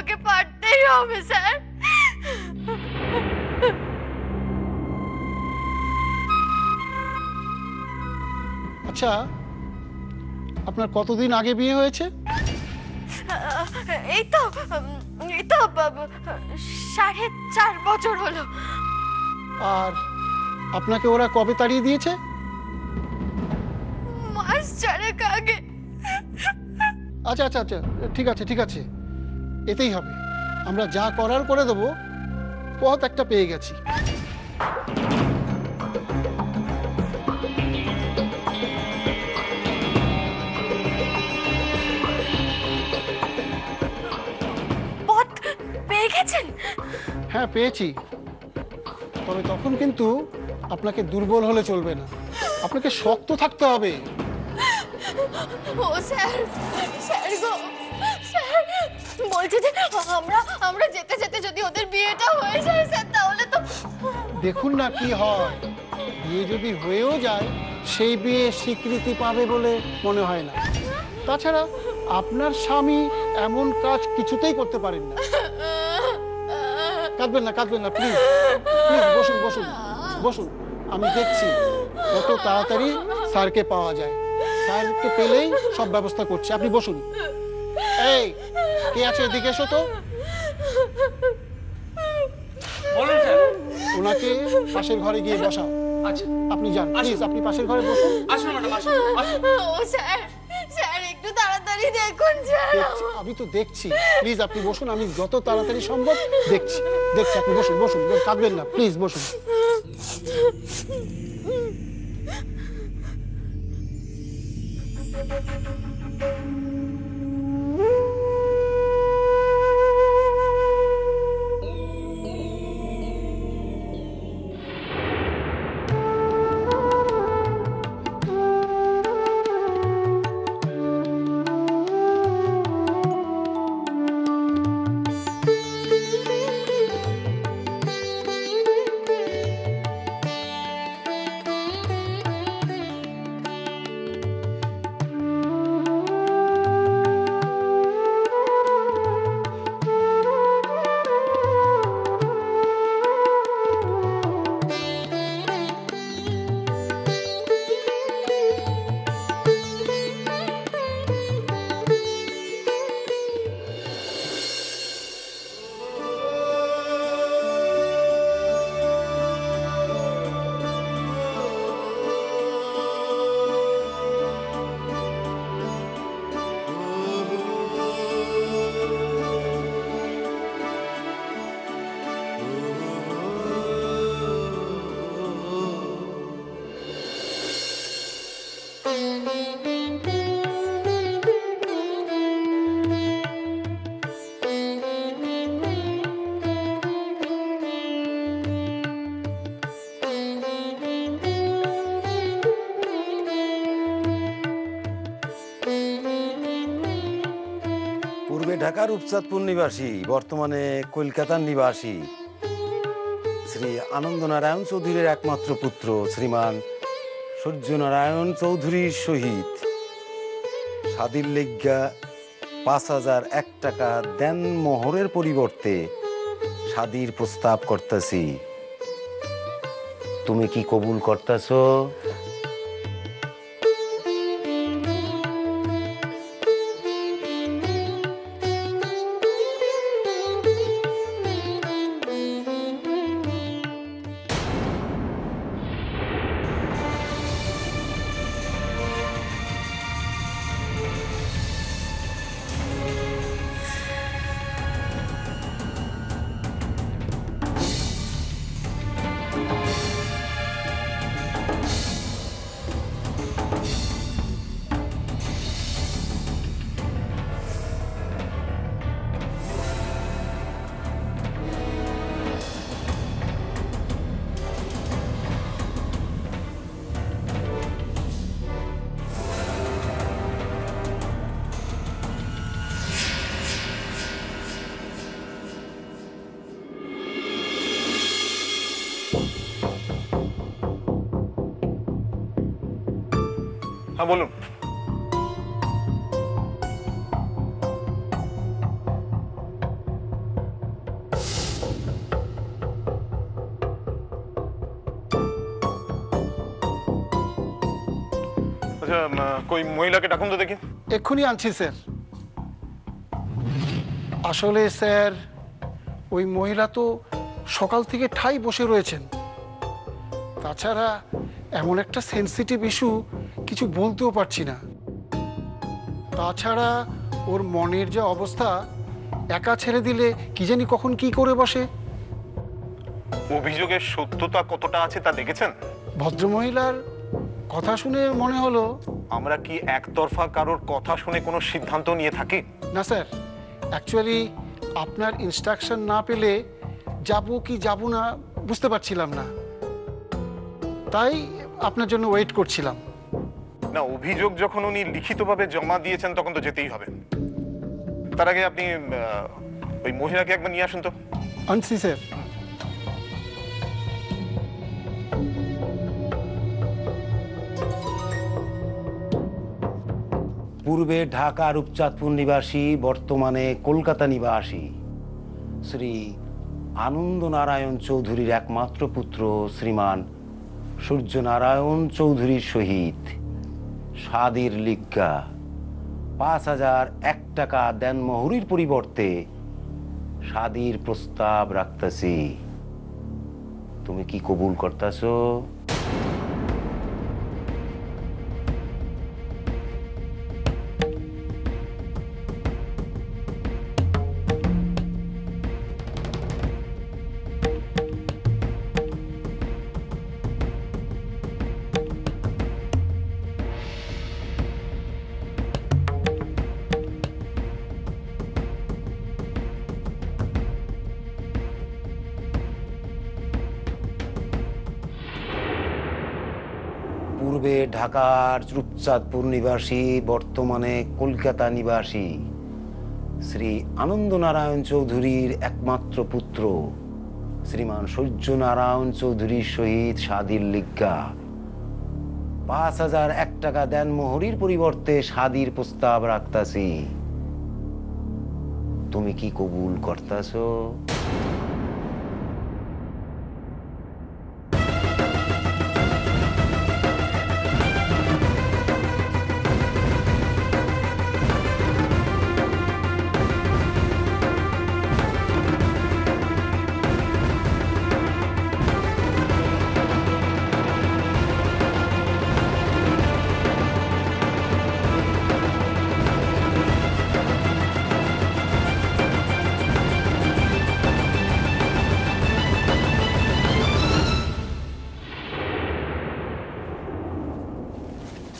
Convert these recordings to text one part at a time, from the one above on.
আমাকে পারতেই হবে স্যার। আচ্ছা, আপনার কতদিন আগে বিয়ে হয়েছে? এই তো 4.5 বছর হলো। আর আপনাকে ওরা কবে তাড়িয়ে দিয়েছে? মাস 4 আগে। আচ্ছা আচ্ছা আচ্ছা, ঠিক আছে ঠিক আছে, এতেই হবে। আমরা যা করার করে দেবো। পথ একটা পেয়ে গেছি। পথ পেয়ে গেছেন? হ্যাঁ, পেয়েছি। তবে তখন কিন্তু আপনাকে দুর্বল হলে চলবে না, আপনাকে শক্ত থাকতে হবে। ও স্যার, স্যার গো স্যার, বলছি যে আমরা যেতে যেতে যদি ওদের বিয়েটা হয়ে যায় স্যার, তাহলে তো। দেখুন না কি হয়। বিয়ে যদি হয়েও যায়, সেই বিয়ে স্বীকৃতি পাবে বলে মনে হয় না। তাছাড়া আপনার স্বামী এমন কাজ কিছুতেই করতে পারেন না। কাঁদবেন না, কাঁদবেন না, প্লিজ প্লিজ, বসুন বসুন বসুন। আমি দেখছি কত তাড়াতাড়ি স্যারকে পাওয়া যায়। স্যারকে পেলেই সব ব্যবস্থা করছি, আপনি বসুন। এই, কে আছে এদিকে এসো তো। বলুন স্যার। ওনাকে পাশের ঘরে গিয়ে বসাও। আচ্ছা, আপনি যান প্লিজ, আপনি পাশের ঘরে বসুন। আসুন ম্যাডাম, আসুন। ও স্যার, স্যার একটু তাড়াতাড়ি দেখুন স্যার। আমি তো দেখছি, প্লিজ আপনি বসুন। আমি যত তাড়াতাড়ি সম্ভব দেখছি দেখছি। আপনি বসুন বসুন, কাঁদবেন না, প্লিজ বসুন। ঢাকার উপচাঁদপুর নিবাসী, বর্তমানে কলকাতার নিবাসী শ্রী আনন্দনারায়ণ চৌধুরীর একমাত্র পুত্র শ্রীমান সূর্যনারায়ণ চৌধুরীর সহিত স্বাদীর লেগা ৫,০০০ টাকা দেন মোহরের পরিবর্তে স্বাদীর প্রস্তাব করতেছি। তুমি কি কবুল করতেছ? হ্যাঁ বলুন। আচ্ছা কই মহিলাকে ডাকুন তো দেখি। এক্ষুনি আনছি স্যার। আসলে স্যার ওই মহিলা তো সকাল থেকে ঠাই বসে রয়েছেন। তাছাড়া এমন একটা সেনসিটিভ ইস্যু কিছু বলতেও পারছি না। তাছাড়া ওর মনের যে অবস্থা, একা ছেড়ে দিলে কি জানি কখন কি করে বসে। অভিযোগের সত্যতা কতটা আছে তা দেখেছেন? ভদ্রমহিলার কথা শুনে মনে হলো। আমরা কি একতরফা কারোর কথা শুনে কোনো সিদ্ধান্ত নিয়ে থাকি? না স্যার, অ্যাকচুয়ালি আপনার ইনস্ট্রাকশন না পেলে যাব কি যাব না বুঝতে পারছিলাম না, তাই আপনার জন্য ওয়েট করছিলাম। না, অভিযোগ যখন উনি লিখিতভাবে জমা দিয়েছেন তখন তো যেতেই হবে। তার আগে আপনি ওই মহিলাকে একবার নিয়ে আসুন তো। আনছি স্যার। পূর্বে ঢাকা রূপচাঁদপুর নিবাসী, বর্তমানে কলকাতা নিবাসী শ্রী আনন্দনারায়ণ চৌধুরীর একমাত্র পুত্র শ্রীমান সূর্যনারায়ণ চৌধুরীর সহিত স্বাদীর লিজ্ঞা ৫,০০০ টাকা দেনমোহরির পরিবর্তে স্বাদীর প্রস্তাব রাখতেছি। তুমি কি কবুল করতেছো? পূর্বে ঢাকার রূপচাঁদপুর নিবাসী, বর্তমানে কলকাতা নিবাসী শ্রী আনন্দনারায়ণ চৌধুরীর একমাত্র পুত্র শ্রীমান সূর্যনারায়ণ চৌধুরীর সহিত স্বাদীর লিজ্ঞা ৫,০০০ টাকা দেনমোহরির পরিবর্তে স্বাদীর প্রস্তাব রাখতাছি। তুমি কি কবুল করতাছো?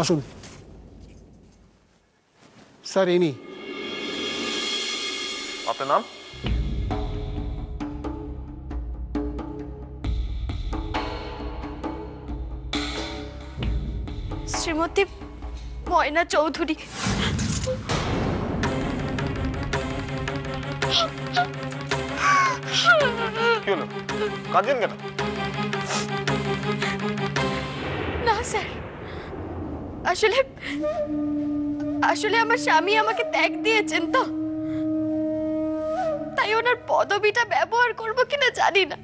আসুন স্যার, ইনি। আপনার নাম? শ্রীমতী ময়না চৌধুরী। কি হলো, কাঁদছেন কেন? না স্যার, আসলে আসলে আমার স্বামী আমাকে ত্যাগ দিয়েছেন তো, তাই ওনার পদবিটা ব্যবহার করব কিনা জানি না,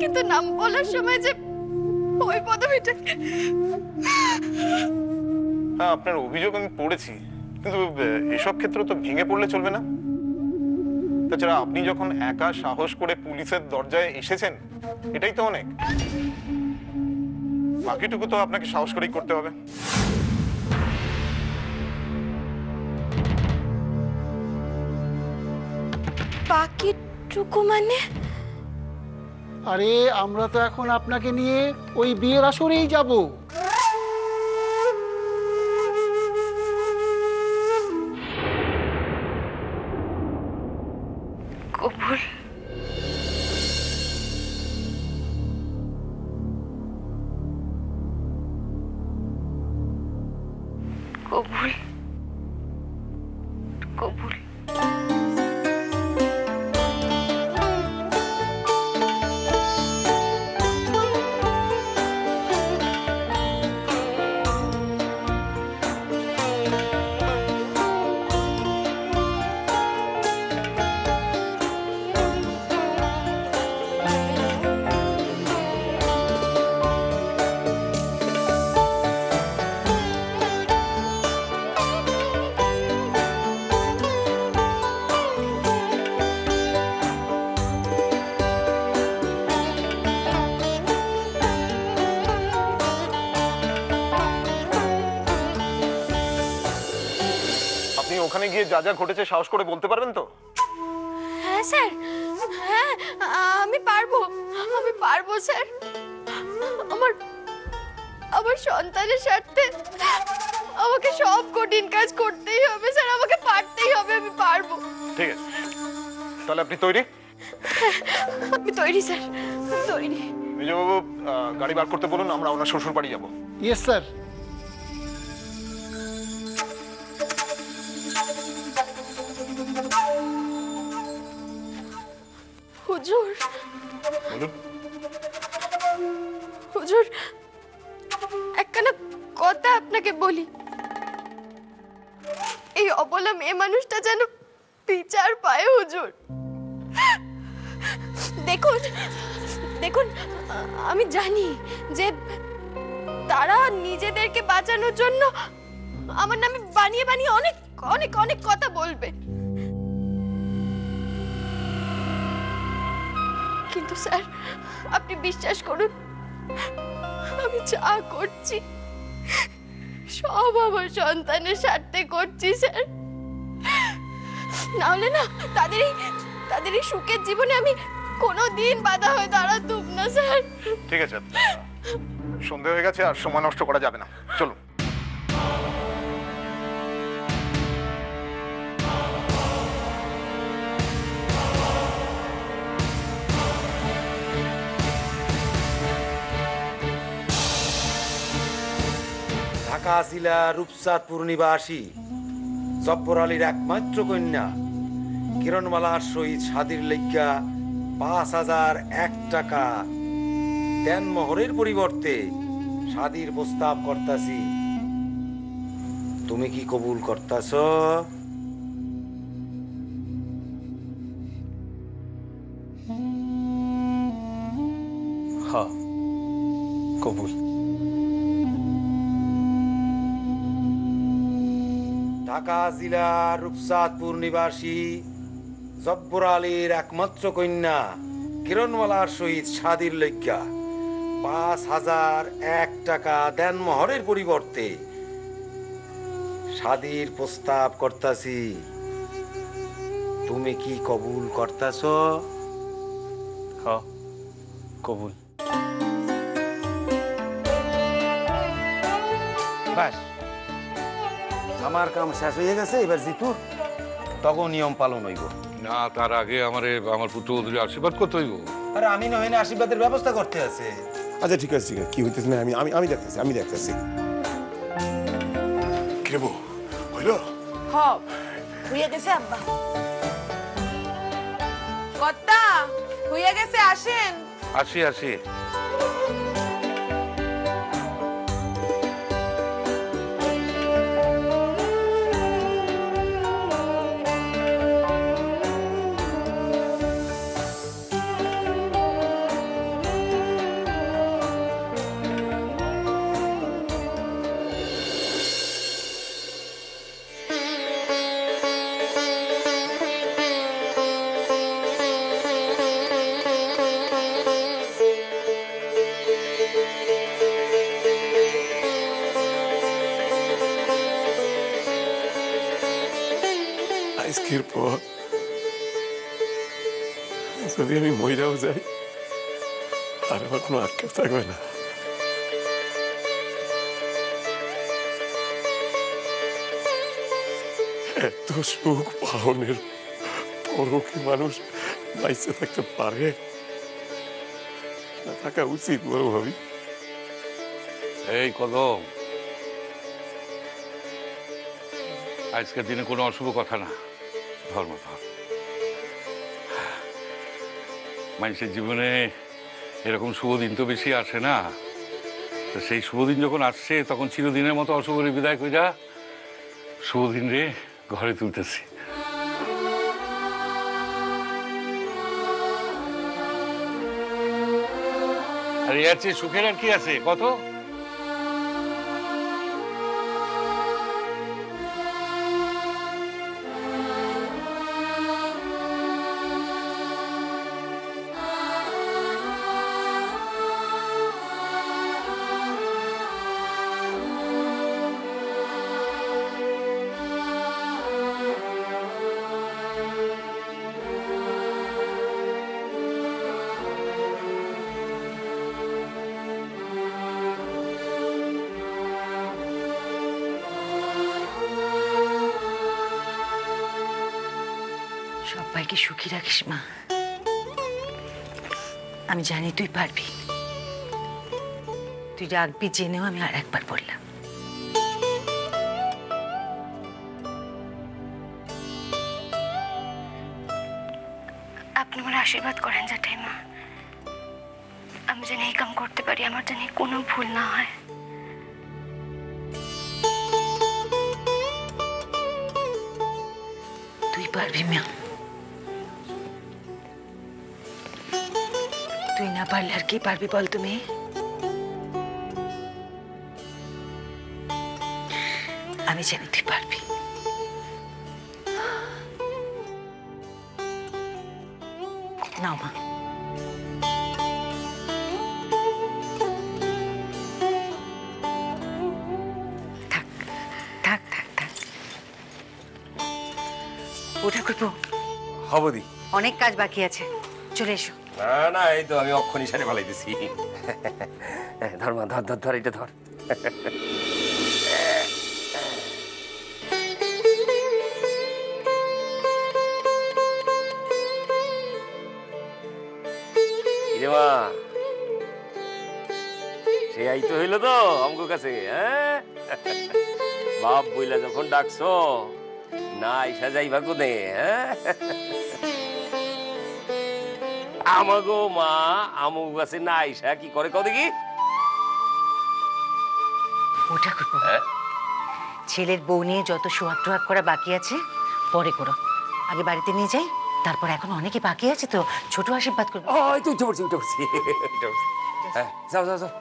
কিন্তু নাম বলার সময় যে ওই পদবিটা। হ্যাঁ, আপনার অভিযোগ আমি পড়েছি, কিন্তু এসব ক্ষেত্রে তো ভেঙে পড়লে চলবে না। তাছাড়া আপনি যখন একা সাহস করে পুলিশের দরজায় এসেছেন, এটাই তো অনেক। বাকিটুকু তো আপনাকে সাহস করেই করতে হবে। বাকিটুকু মানে? আরে আমরা তো এখন আপনাকে নিয়ে ওই বিয়ের আসরেই যাব। কবুল। কবুল। কবুল। ওখানে গিয়ে যা যা ঘটেছে সাহস করে বলতে পারবেন তো? হ্যাঁ স্যার, হ্যাঁ আমি পারবো স্যার। আমার আমার সন্তানের স্বার্থে আমাকে সব কঠিন কাজ করতেই হবে স্যার, আমাকে পারতেই হবে, আমি পারবো। ঠিক আছে, তাহলে আপনি তৈরি? আমি তৈরি স্যার, আমি তৈরি। মেজবাবু, গাড়ি বার করতে বলুন, আমরা ওনার শ্বশুর বাড়ি যাবো। Yes sir. হুজুর, বলুন। হুজুর একখানা কথা আপনাকে বলি। এই অবলা মেয়ে মানুষটা যেন বিচার পায় হুজুর। দেখুন দেখুন, আমি জানি যে তারা নিজেদেরকে বাঁচানোর জন্য আমার নামে বানিয়ে বানিয়ে অনেক অনেক অনেক কথা বলবে, কিন্তু স্যার আপনি বিশ্বাস করুন, আমি যা করছি সব আমার সন্তানের স্বার্থে করছি স্যার। নাহলে না তাদের এই সুখের জীবনে আমি কোনোদিন বাধা হয়ে দাঁড়াতুম না স্যার। ঠিক আছে, সন্ধে হয়ে গেছে, আর সময় নষ্ট করা যাবে না, চলুন। ঢাকা জেলা রূপচাঁদপুর নিবাসী জব্বর আলীর একমাত্র কন্যা কিরণমালার সহিত শাদির লইগ্যা ৫,০০০ টাকা দেনমোহরের পরিবর্তে শাদির প্রস্তাব করতাছি। তুমি কি কবুল করতাছ? হ্যাঁ, কবুল। ঢাকা জেলা রূপচাঁদপুর নিবাসী জব্বর আলীর একমাত্র কন্যা কিরণমালার সহিত শাদির লইগ্যা ৫,০০০ টাকা দেনমোহরের পরিবর্তে শাদির প্রস্তাব করতাছি। তুমি কি কবুল করতাছ? হ্যাঁ, কবুল। বাস, আমার কাম শেষ হয়ে গেছে, এবার জিতুর তখন নিয়ম পালন হইব। না, তার আগে আমার পুত্র চৌধুরী আশীর্বাদ করতে হইব। আরে আমি নয় না, আশীর্বাদের ব্যবস্থা করতে আছে। আচ্ছা ঠিক আছে, ঠিক আছে, কি হইতেছে না আমি দেখতেছি। কি রে বউ, হইল? হইয়া গেছে আব্বা। কর্তা হইয়া গেছে, আসেন। আসি। আজকের পর যদি আমি মহিলাও যাই, আর আমার কোনো আক্ষেপ থাকবে না। এত সুখ পালনের পরও কি মানুষ বাইসে থাকতে পারে? না থাকা উচিত বড় ভাবি। এই কদম, আজকের দিনে কোনো অশুভ কথা না, ধর্ম ধর। মানুষের জীবনে এরকম শুভ দিন তো বেশি আসে না, তো সেই শুভ দিন যখন আসছে তখন চিরদিনের মতো অশুভরে বিদায় কইরা শুভ দিন রে ঘরে তুলতেছি। আর এর চেয়ে সুখের আর কি আছে কত? সবাইকে সুখী রাখিস মা। আমি জানি তুই পারবি। তুই রাখবি জেনেও আমি আর একবার বললাম। আপনি আমার আশীর্বাদ করেন জ্যাঠাইমা, আমি যেন এই কাম করতে পারি, আমার যেন কোনো ভুল না হয়। তুই পারবি মা। তুই না পারলে আর কি পারবি বল তুমি? আমি জানি তুই পারবি। নাও মা। থাক থাক থাক থাক। ওঠা করবো, হবদি। অনেক কাজ বাকি আছে, চলে এসো। না না, এই তো আমি অক্ষণি সারে ফেলাইতেছি। ধর মা, ধর ধর ধর, এটা ধর। মা সে আইতো হইল তো আমগো কাছে, হ্যাঁ? বাপ বইলা যখন ডাকছো না আইসা যাইবা কোনে, হ্যাঁ? আমাগো মা আমগো কাছে না আইসা কি করে কও দেখি? ওটা করবো। ছেলের বউ নিয়ে যত সোহাগ টোহাগ করা বাকি আছে পরে করো, আগে বাড়িতে নিয়ে যাই, তারপর এখন অনেকে বাকি আছে তো ছোট আশীর্বাদ করবো। এই তো উঠে পড়ছি উঠে পড়ছি উঠে পড়ছি। হ্যাঁ যাও যাও যাও।